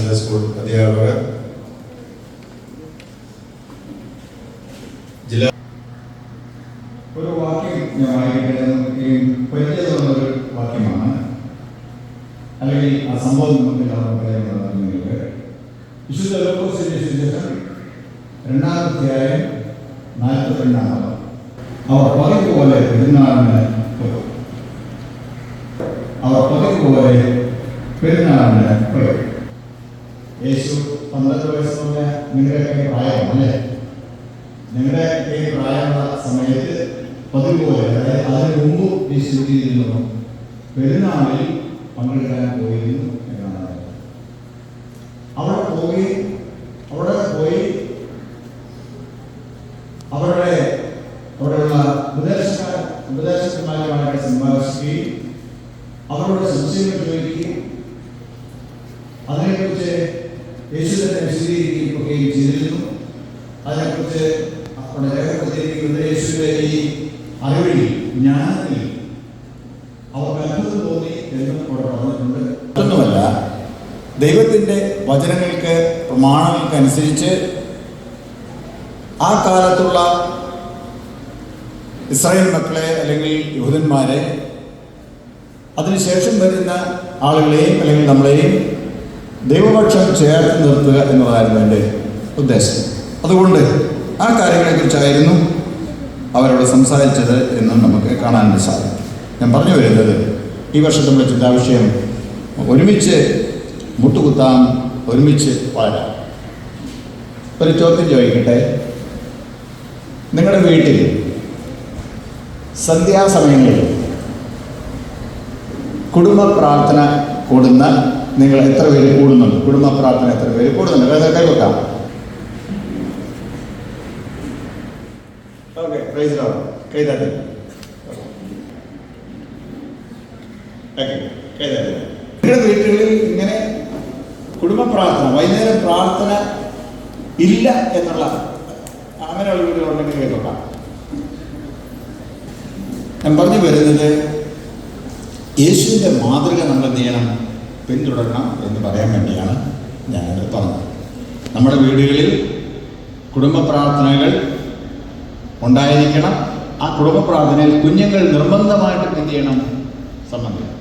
Sunday school അധ്യാപകർ, ജില്ലാ ഒരു വാക്യം ഞാൻ വായിക്കുന്നത് പരിചയമുള്ളൊരു വാക്യമാണ്, അല്ലെങ്കിൽ ആ സംഭവം നമുക്ക് പറയാനുള്ളത്. വിശുദ്ധ ലൂക്കോസിന്റെ സുവിശേഷം 2-ാം 42 അവർ പതിവ് പോലെ പെരുന്നാളിന് പോയി. യേശു 12 വയസ്സുള്ള നിങ്ങളുടെയൊക്കെ പ്രായമാണ്, നിങ്ങളുടെ ഈ പ്രായമുള്ള സമയത്ത് പതിവ് പോലെ, അതായത് അതിന് മുമ്പ് യേശു ചെയ്തിരുന്നു പെരുന്നാളിൽ പങ്കെടുക്കാൻ പോയിരുന്നു എന്നാണ്. അവിടെ പോയി അവിടെയുള്ള ഉപദേശകന്മാരുമായിട്ട് സംഭാഷിക്കുകയും അവരോട് സംശയങ്ങൾ ചോദിക്കുകയും അതിനെക്കുറിച്ച് യേശു തന്നെ വിശദീകരിക്കുകയും ചെയ്തിരുന്നു. അതിനെക്കുറിച്ച് അവിടെ രേഖപ്പെടുത്തിയിരിക്കുന്ന യേശുവിന്റെ ഈ അറിവിൽ, ജ്ഞാനത്തിൽ അവർക്ക് അത്ഭുതം തോന്നി എന്നും അവിടെ പറഞ്ഞിട്ടുണ്ട്. ഒന്നുമല്ല, ദൈവത്തിൻ്റെ വചനങ്ങൾക്ക് പ്രമാണങ്ങൾക്കനുസരിച്ച് ആ കാലത്തുള്ള ഇസ്രായേൽ മക്കളെ അല്ലെങ്കിൽ യഹൂദന്മാരെ, അതിനുശേഷം വരുന്ന ആളുകളെയും അല്ലെങ്കിൽ നമ്മളെയും ദൈവപക്ഷം ചേർത്ത് നിർത്തുക എന്നതായിരുന്നു എൻ്റെ ഉദ്ദേശം. അതുകൊണ്ട് ആ കാര്യങ്ങളെക്കുറിച്ചായിരുന്നു അവരോട് സംസാരിച്ചത് എന്നും നമുക്ക് കാണാൻ സാധിക്കും. ഞാൻ പറഞ്ഞു വരുന്നത്, ഈ വർഷത്തെ നമ്മുടെ ചിന്താവിഷയം ഒരുമിച്ച് മുട്ടുകുത്താം, ഒരുമിച്ച് വളരാം. ഒരു ചോദ്യം ചോദിക്കട്ടെ. നിങ്ങളുടെ വീട്ടിൽ സന്ധ്യാസമയങ്ങളിൽ കുടുംബ പ്രാർത്ഥന കൂടുന്ന നിങ്ങൾ എത്ര പേര് കൂടുന്നുണ്ട്? കുടുംബ പ്രാർത്ഥന എത്ര പേര് കൂടുന്നുണ്ട്? കൈവെക്കാം. Okay, praise lord. കൈതാത്തി. നിങ്ങളുടെ വീട്ടുകളിൽ ഇങ്ങനെ കുടുംബ പ്രാർത്ഥന, വൈകുന്നേരം പ്രാർത്ഥന ഇല്ല എന്നുള്ള അങ്ങനെയുള്ള വീടുകളുണ്ടെങ്കിൽ കേൾക്കാം. ഞാൻ പറഞ്ഞു വരുന്നത്, യേശുവിൻ്റെ മാതൃക നമ്മൾ എന്ത് ചെയ്യണം? പിന്തുടരണം എന്ന് പറയാൻ വേണ്ടിയാണ് ഞാനത് പറഞ്ഞത്. നമ്മുടെ വീടുകളിൽ കുടുംബ പ്രാർത്ഥനകൾ ഉണ്ടായിരിക്കണം. ആ കുടുംബ പ്രാർത്ഥനയിൽ കുഞ്ഞുങ്ങൾ നിർബന്ധമായിട്ടും എന്ത് ചെയ്യണം? സംബന്ധിക്കണം.